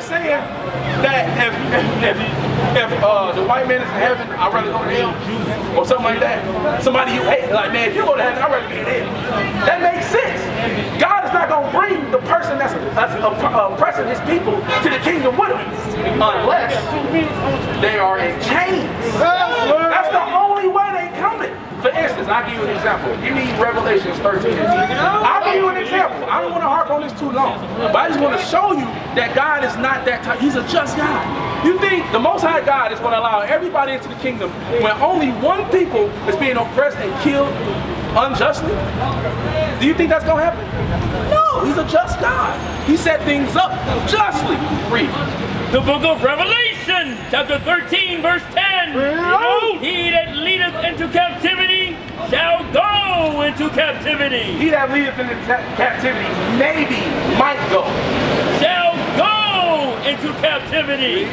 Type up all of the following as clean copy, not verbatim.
saying that if the white man is in heaven, I'd rather go to hell or something like that. Somebody you hate, like, man, if you go to heaven, I'd rather be in hell. That makes sense. God is not going to bring the person that's oppressing his people to the kingdom with him unless they are in chains. That's the only way they coming. For instance, I'll give you an example. Give me Revelation 13 and 10. I'll give you an example. I don't want to harp on this too long, but I just want to show you that God is not that type. He's a just God. You think the Most High God is going to allow everybody into the kingdom when only one people is being oppressed and killed unjustly? Do you think that's going to happen? No, he's a just God. He set things up justly. Read. The book of Revelation, chapter 13, verse 10. He that leadeth into captivity shall go into captivity. He that leadeth into captivity maybe might go. Shall go into captivity.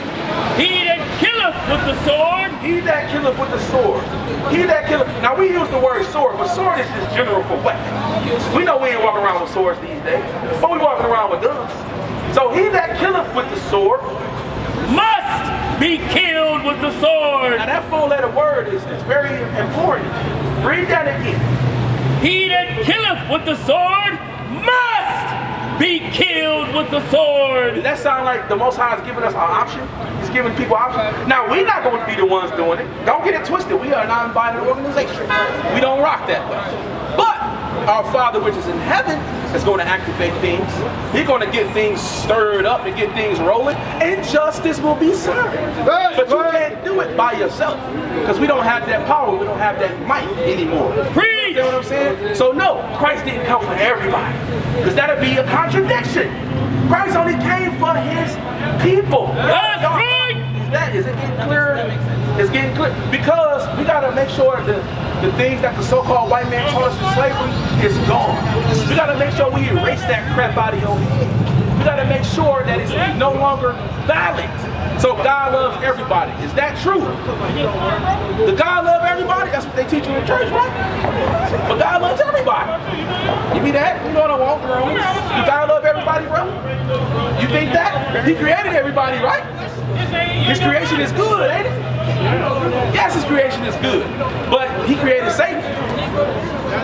He that killeth with the sword. He that killeth with the sword. He that killeth. Now we use the word sword, but sword is just general for weapon. We know we ain't walking around with swords these days, but we walking around with guns. So he that killeth with the sword must be killed with the sword. Now that four-letter word is very important. Read that again. He that killeth with the sword must be killed with the sword. Does that sound like the Most High is giving us an option? He's giving people options. Now we're not going to be the ones doing it. Don't get it twisted. We are a non-binary organization. We don't rock that way. But our Father which is in heaven is going to activate things. He's going to get things stirred up and get things rolling, and justice will be served. But you can't do it by yourself because we don't have that power. We don't have that might anymore. Preach! You know what I'm saying? So no, Christ didn't come for everybody because that would be a contradiction. Christ only came for his people. That's right! Is it getting clearer? It's getting clear because we got to make sure that the things that the so-called white man taught us in slavery is gone. We got to make sure we erase that crap out of your head. We got to make sure that it's no longer valid. So God loves everybody. Is that true? The God love everybody? That's what they teach you in church, right? But God loves everybody. You mean that? You know what I want, bro? Do God love everybody, bro? You think that? He created everybody, right? His creation is good, ain't it? Yes, his creation is good. But he created Satan.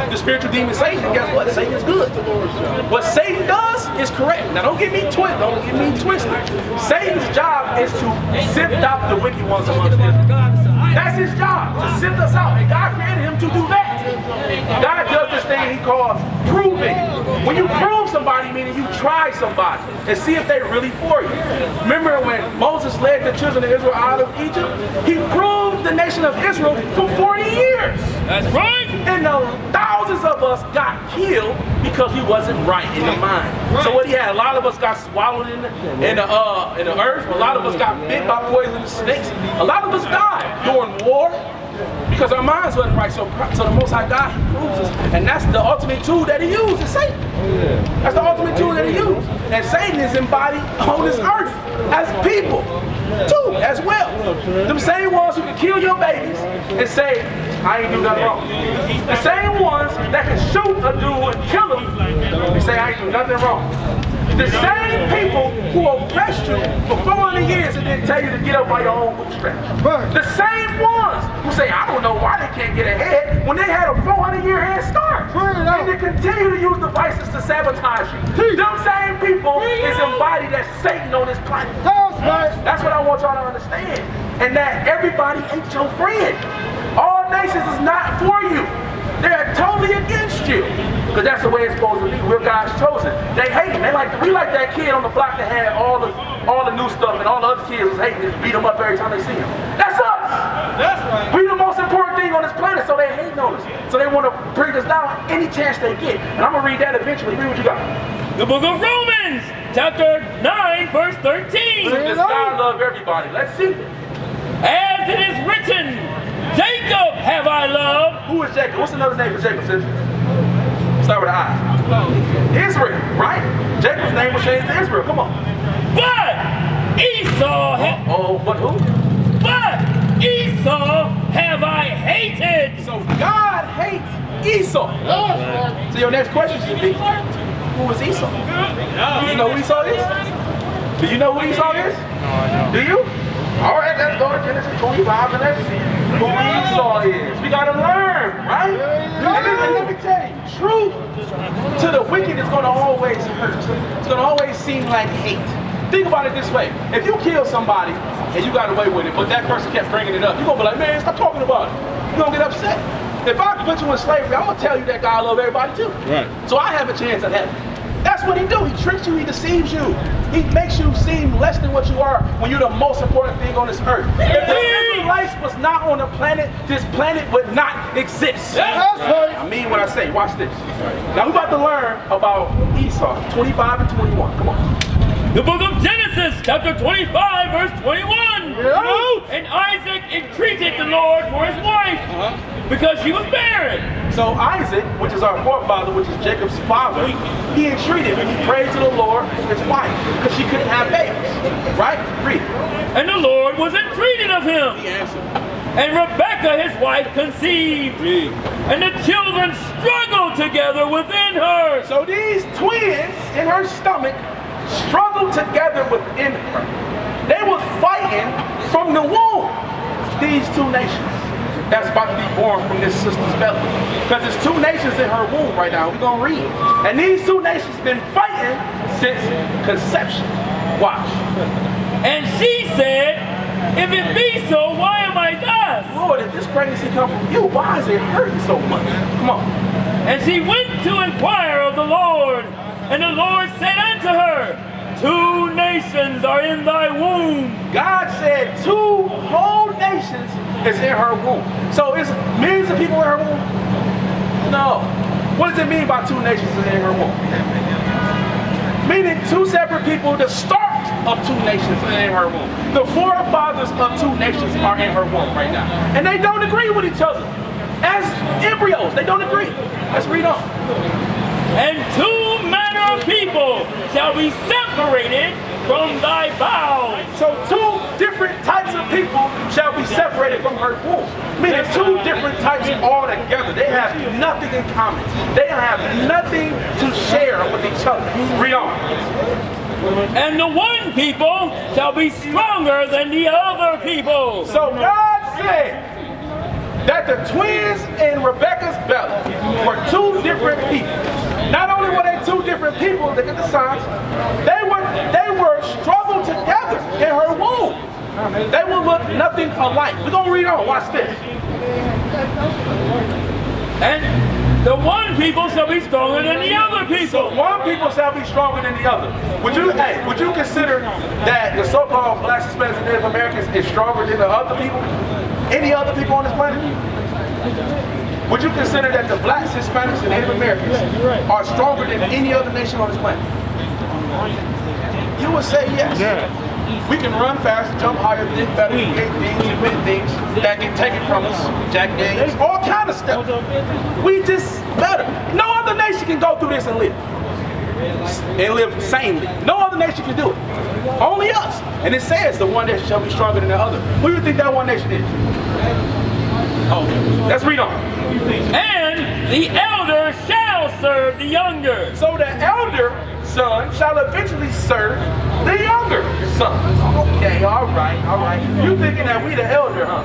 The spiritual demon Satan, and guess what? Satan is good. What Satan does is correct. Now don't get me twisted. Satan's job is to sift out the wicked ones amongst them. That's his job, to sift us out. And God created him to do that. God does this thing he calls proving. When you prove somebody, meaning you try somebody and see if they're really for you. Remember when Moses led the children of Israel out of Egypt? He proved the nation of Israel for 40 years. That's right. And thousands of us got killed because we wasn't right in the mind. So what he had, a lot of us got swallowed in the earth. A lot of us got bit by poisonous snakes. A lot of us died during war because our minds wasn't right. So the Most High God, he proves us. And that's the ultimate tool that he uses, Satan. That's the ultimate tool that he uses. And Satan is embodied on this earth as people, too, as well. Them same ones who can kill your babies and say, I ain't do nothing wrong. The same ones that can shoot a dude and kill him and say, I ain't do nothing wrong. The same people who oppressed you for 400 years and then tell you to get up by your own bootstraps. The same ones who say, I don't know why they can't get ahead when they had a 400-year head start. And they continue to use devices to sabotage you. Them same people is embodied as Satan on this planet. That's what I want y'all to understand. And that everybody ain't your friend. All nations is not for you. They're totally against you. Because that's the way it's supposed to be. We're God's chosen. They hate him. We like that kid on the block that had all the new stuff and all the other kids was hating him, beat him up every time they see him. That's us. That's right. We the most important thing on this planet, so they hate on us. So they want to bring us down any chance they get. And I'm going to read that eventually. Read what you got. The book of Romans, chapter 9, verse 13. Does God love everybody? Let's see. As it is written, Jacob have I loved. Who is Jacob? What's another name for Jacob, sis? Start with an I. Israel, right? Jacob's name was changed to Israel. Come on. But Esau but who? But Esau have I hated. So God hates Esau. So your next question should be, who is Esau? Do you know who Esau is? Do you know who Esau is? No, I don't. Do you? All right, let's go to Genesis 25 and let's see who Esau is. We got to learn, right? And let me tell you, truth to the wicked is going to always hurt. It's going to always seem like hate. Think about it this way. If you kill somebody and you got away with it, but that person kept bringing it up, you're going to be like, man, stop talking about it. You're going to get upset. If I put you in slavery, I'm going to tell you that God loves everybody too. Right. So I have a chance at heaven. That's what he do. He tricks you, he deceives you. He makes you seem less than what you are when you're the most important thing on this earth. If the Israelites was not on the planet, this planet would not exist. I mean what I say. Watch this. Now we're about to learn about Esau, 25 and 21. Come on. The book of Genesis, chapter 25, verse 21. And Isaac entreated the Lord for his wife because she was barren. So Isaac, which is our forefather, which is Jacob's father, he entreated and he prayed to the Lord for his wife because she couldn't have babies. Right? Read. And the Lord was entreated of him. He answered. And Rebekah, his wife, conceived. And the children struggled together within her. So these twins in her stomach struggled together within her. They were fighting from the womb. These two nations that's about to be born from this sister's belly. Because there's two nations in her womb right now. We're going to read. And these two nations been fighting since conception. Watch. And she said, if it be so, why am I thus? Lord, if this pregnancy comes from you, why is it hurting so much? Come on. And she went to inquire of the Lord. And the Lord said unto her, 2 nations are in thy womb. God said 2 whole nations is in her womb. So is millions of people in her womb? No. What does it mean by 2 nations is in her womb? Meaning 2 separate people, the start of 2 nations is in her womb. The forefathers of 2 nations are in her womb right now. And they don't agree with each other. As embryos, they don't agree. Let's read on. And 2 manner of people shall be separated from thy bowels. So 2 different types of people shall be separated from her womb. Meaning 2 different types altogether. They have nothing in common. They have nothing to share with each other. Read on. And the one people shall be stronger than the other people. So God said that the twins in Rebekah's belly were 2 different people. Not only were they 2 different people, look at the signs, they were struggled together in her womb. They will look nothing alike. We're going to read on. Watch this. And the one people shall be stronger than the other people. So one people shall be stronger than the other. Would you consider that the so-called blacks, Hispanics, and Native Americans is stronger than the other people? Any other people on this planet? Would you consider that the blacks, Hispanics, and Native Americans are stronger than any other nation on this planet? You would say yes. We can run faster, jump higher, think better, create things, invent things that get taken from us, jack games, all kind of stuff. We just better. No other nation can go through this and live sanely. No other nation can do it. Only us. And it says the one nation shall be stronger than the other. Who do you think that one nation is? Oh, let's read on. And the elder shall serve the younger. So the elder son shall eventually serve the younger son. Okay, all right. You thinking that we the elder, huh?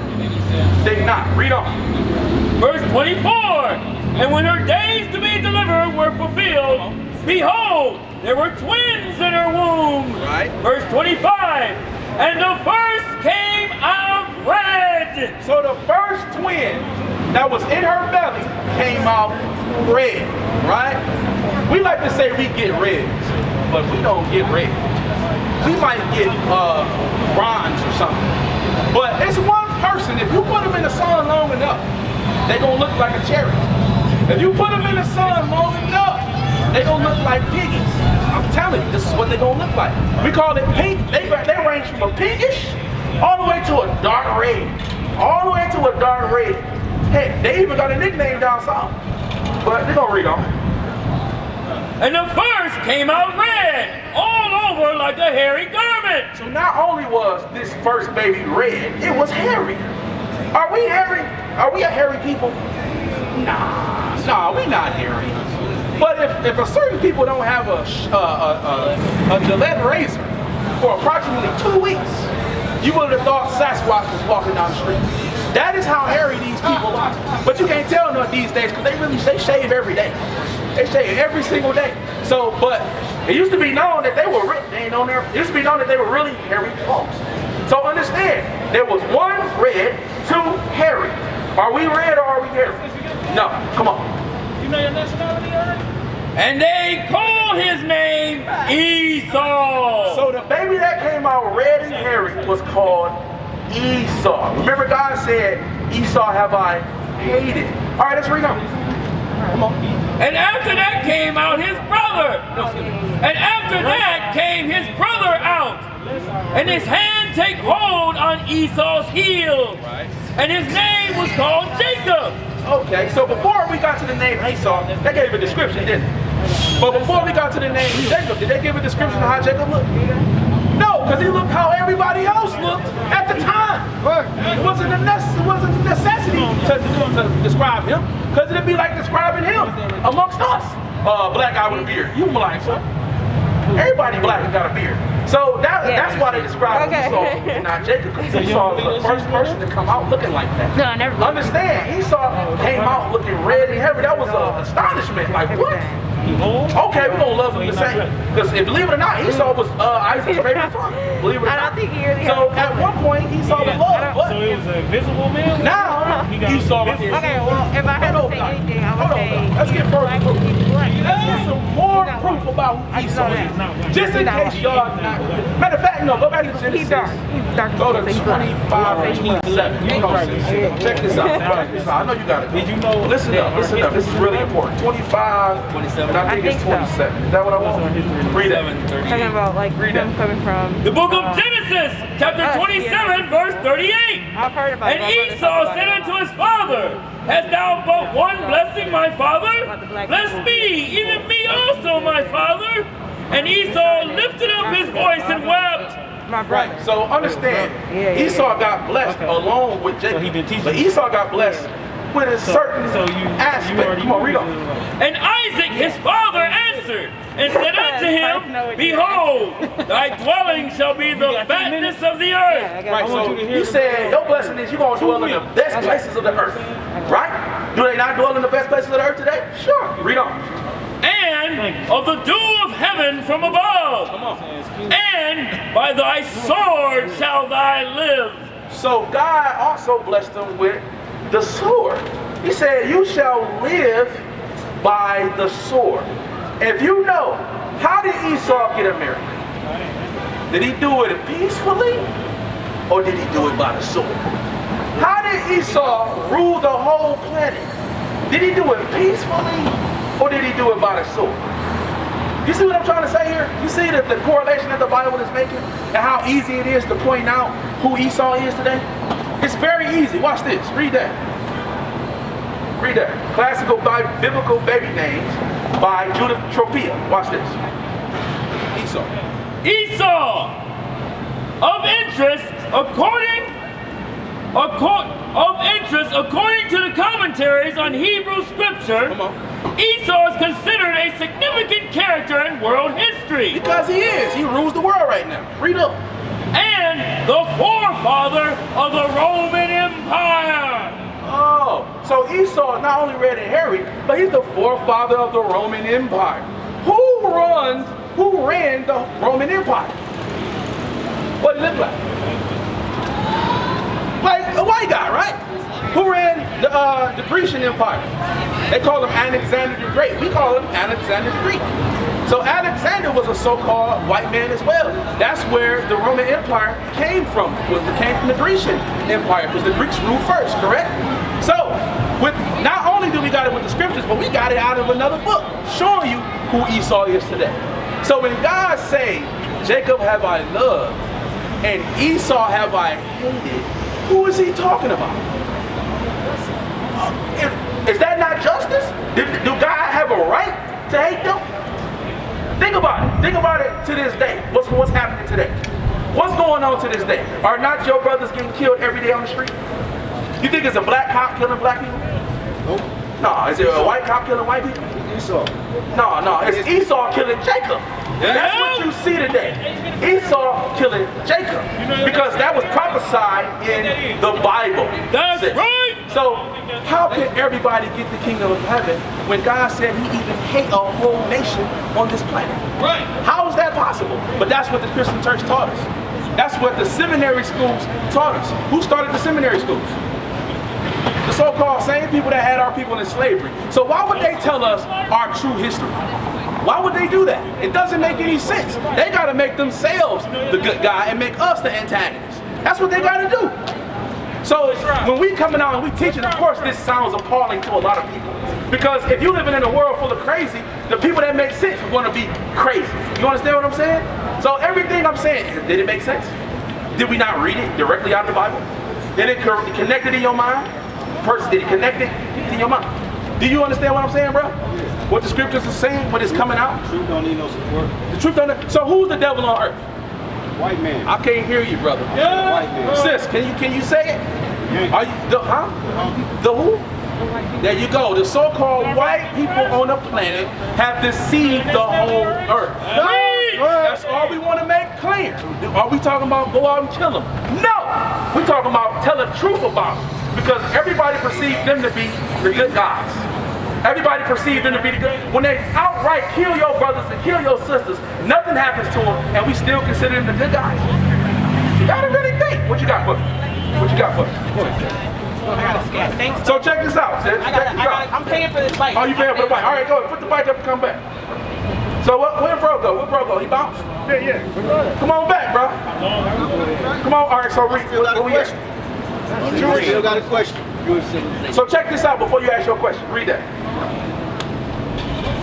They not. Read on. Verse 24. And when her days to be delivered were fulfilled, behold, there were twins in her womb. Right. Verse 25. And the first came out red. So the first twin that was in her belly came out red, right? We like to say we get reds, but we don't get red. We might get bronze or something. But it's one person, if you put them in the sun long enough, they're going to look like a cherry. If you put them in the sun long enough, they're going to look like piggies. I'm telling you, this is what they're going to look like. We call it pink. They range from a pinkish all the way to a dark red. All the way to a dark red. Heck, they even got a nickname down south. But they're going to read on. And the first came out red, all over like a hairy garment. So not only was this first baby red, it was hairy. Are we hairy? Are we a hairy people? Nah, we not hairy. But if a certain people don't have a Gillette razor, for approximately 2 weeks, you would have thought Sasquatch was walking down the street. That is how hairy these people are. But you can't tell them these days because they shave every day. They shave every single day. So, but it used to be known that they were it used to be known that they were really hairy folks. So understand, there was one red, two hairy. Are we red or are we hairy? No, come on. You know your nationality already? And they called his name Esau. So the baby that came out red and hairy was called Esau. Remember God said, Esau have I hated. All right, let's read on. Come on. And after that came out his brother. And after that came his brother out. And his hand take hold on Esau's heel. And his name was called Jacob. Okay, so before we got to the name Esau, they gave a description, didn't they? But before we got to the name Jacob, did they give a description of how Jacob looked? No, because he looked how everybody else looked at the time. It wasn't a necessity to describe him, because it'd be like describing him amongst us. Black guy with a beard. You black, son. Everybody black has got a beard. So that's why they describe Esau and not Jacob, because Esau was the first person to come out looking like that. No, I never. Understand, Esau came out looking red and heavy. That was an astonishment. Like, what? Okay, we're going to love him the same. Because believe it or not, Esau was Isaac's favorite son. Believe it or not. I don't think he really So at one point, Esau was loved. But So it was an invisible man? now, Esau is. Okay, well, if I had to say anything, I would say Let's get further proof. Let's get some more He's not proof white. about who Esau is. Just in case y'all not. Matter of fact, no, go back to Genesis. He's dark. He's dark. Go to He's black. 25 and 27. You know, check this out. Check this out. I know you got it. Did you know? Listen up. Listen up. This is really important. 25, 27. and I think it's 27. Is that what I want? Read it. Talking about like him coming from The book of Genesis, chapter 27, verse 38. I've heard about it. And Esau said unto his father, Hast thou but one blessing, my father? Bless me, even me also, my father. And Esau lifted up his voice and wept. My brother. Right. So understand, Esau got blessed along with Jacob. So he been teaching. But Esau got blessed with a certain aspect. Come on, read on. And Isaac his father answered and said unto him, Behold, thy dwelling shall be the fatness of the earth. Right, so he said, your blessing is you're going to dwell in the best places of the earth. Right? Do they not dwell in the best places of the earth today? Sure. Read on. And of the dew of heaven from above. And by thy sword shall thou live. So God also blessed them with the sword. He said, you shall live by the sword. If you know, how did Esau get America? Did he do it peacefully? Or did he do it by the sword? How did Esau rule the whole planet? Did he do it peacefully? Or did he do it by the sword? You see what I'm trying to say here? You see the correlation that the Bible is making? And how easy it is to point out who Esau is today? It's very easy. Watch this. Read that. Read that. Classical biblical baby names by Judith Tropia. Watch this. Esau. Esau, of interest according to the commentaries on Hebrew scripture, Esau is considered a significant character in world history. Because he is. He rules the world right now. Read up. And the forefather of the Roman Empire. Oh, so Esau is not only red and hairy, but he's the forefather of the Roman Empire. Who ran the Roman Empire? What did it look like? Like a white guy, right? Who ran the Grecian Empire? They call him Alexander the Great. We call him Alexander the Greek. So Alexander was a so-called white man as well. That's where the Roman Empire came from. It came from the Grecian Empire, because the Greeks ruled first, correct? So, not only do we got it with the scriptures, but we got it out of another book, showing you who Esau is today. So when God say, Jacob have I loved, and Esau have I hated, who is he talking about? Is that not justice? Do God have a right to hate them? Think about it. Think about it to this day. What's happening today? What's going on to this day? Are not your brothers getting killed every day on the street? You think it's a black cop killing black people? Nope. No. Is it a white cop killing white people? Esau. No. It's Esau killing Jacob. That's what you see today. Esau killing Jacob. Because that was prophesied in the Bible. That's right. So how can everybody get the kingdom of heaven when God said he even hate a whole nation on this planet? Right. How is that possible? But that's what the Christian church taught us. That's what the seminary schools taught us. Who started the seminary schools? The so-called same people that had our people in slavery. So why would they tell us our true history? Why would they do that? It doesn't make any sense. They got to make themselves the good guy and make us the antagonist. That's what they got to do. So when we coming out and we teaching, of course this sounds appalling to a lot of people. Because if you're living in a world full of crazy, the people that make sense are going to be crazy. You understand what I'm saying? So everything I'm saying, did it make sense? Did we not read it directly out of the Bible? Did it connect it in your mind? First, did it connect it in your mind? Do you understand what I'm saying, bro? What the scriptures are saying, what is coming out? The truth don't need no support. The truth don't. So who's the devil on earth? White man. I can't hear you, brother. Yeah. White man. Sis, can you say it? Yeah. Are you the The who? There you go. The so-called white people on the planet have deceived the whole earth. That's all we want to make clear. Are we talking about go out and kill them? No. We're talking about tell the truth about them. Because everybody perceived them to be the good guys. Everybody perceived them to be the good. When they outright kill your brothers and kill your sisters, nothing happens to them, and we still consider them the good guys. You gotta really think. What you got for me? What you got for me? I got a scan. Thanks. So check this out, sis. I'm paying for this bike. Oh, you paying for the bike? All right, go ahead. Put the bike up and come back. So where bro go? Where bro go? He bounced? Yeah. Come on back, bro. Come on. All right, so read where we at? Still got a question. So check this out before you ask your question. Read that.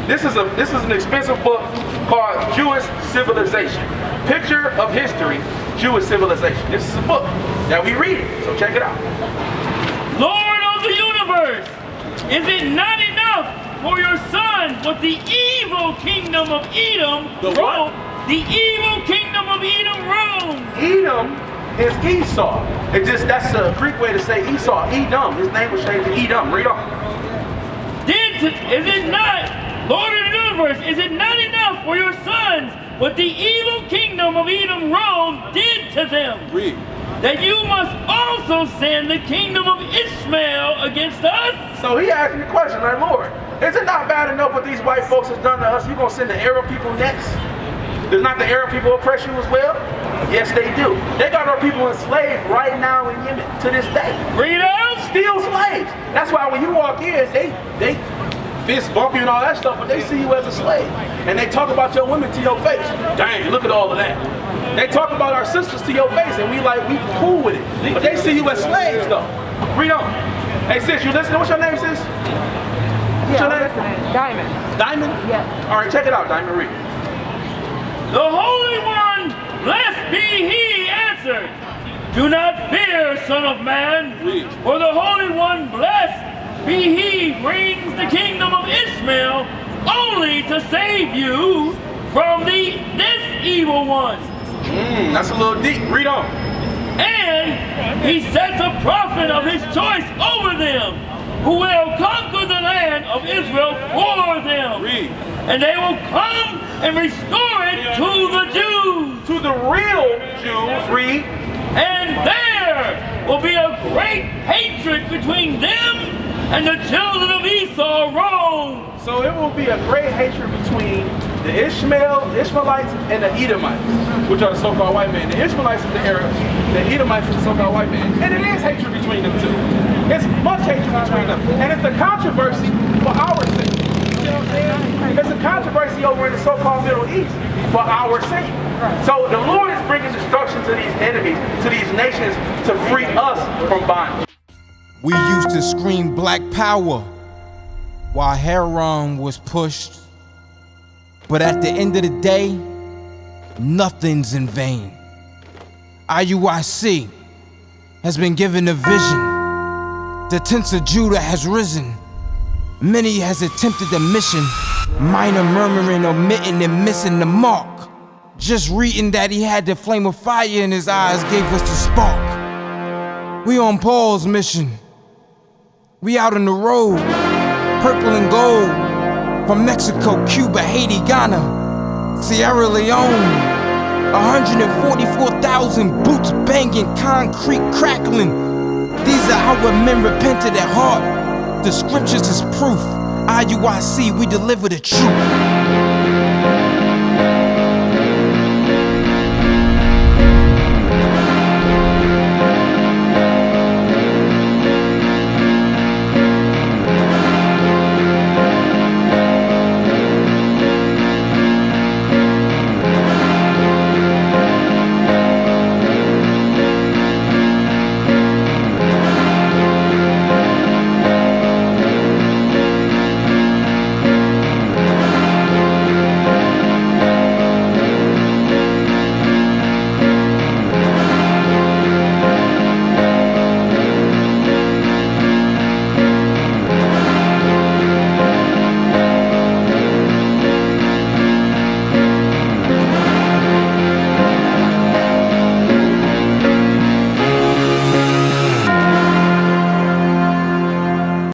This is an expensive book called Jewish Civilization. Picture of History, Jewish Civilization. This is a book that we read it. So check it out. Lord of the universe, is it not enough for your sons what the evil kingdom of Edom what? The evil kingdom of Edom roamed? Edom is Esau. That's a Greek way to say Esau. Edom. His name was changed to Edom. Read on. Is it not, Lord of the universe, is it not enough for your sons what the evil kingdom of Edom Rome did to them? Read. That you must also send the kingdom of Ishmael against us? So he asked me a question, like, Lord, is it not bad enough what these white folks have done to us? You gonna send the Arab people next? Does not the Arab people oppress you as well? Yes, they do. They got our people enslaved right now in Yemen to this day. Read out. Still slaves. That's why when you walk in, they fist bump you and all that stuff, but they see you as a slave. And they talk about your women to your face. Dang, look at all of that. They talk about our sisters to your face, and we cool with it. But they see you as slaves, though. Read on. Hey, sis, you listening? What's your name, sis? What's your name? Diamond. Diamond? Yeah. All right, check it out, Diamond. Read. The Holy One, blessed be He, answered, do not fear, Son of Man, for the Holy One, blessed be He, brings the kingdom of Ishmael only to save you from this evil one. That's a little deep. Read on. And He sets a prophet of His choice over them, who will conquer the land of Israel for them. Read. And they will come and restore it to the Jews. To the real Jews. Read. And there will be a great hatred between them and the children of Esau Rome. So it will be a great hatred between the Ishmaelites and the Edomites, which are the so-called white men. The Ishmaelites is the Arabs, the Edomites is the so-called white men. And it is hatred between them two. It's much hatred between them. And it's a controversy for our sake. You know what I'm saying? It's a controversy over in the so-called Middle East for our sake. So the Lord is bringing destruction to these enemies, to these nations, to free us from bondage. We used to scream black power while Heron was pushed. But at the end of the day, nothing's in vain. IUIC has been given a vision. The tents of Judah has risen. Many has attempted the mission, minor murmuring, omitting, and missing the mark. Just reading that he had the flame of fire in his eyes gave us the spark. We on Paul's mission. We out on the road, purple and gold, from Mexico, Cuba, Haiti, Ghana. Sierra Leone, 144,000 boots banging, concrete crackling. These are our men repented at heart. The scriptures is proof. IUIC, we deliver the truth.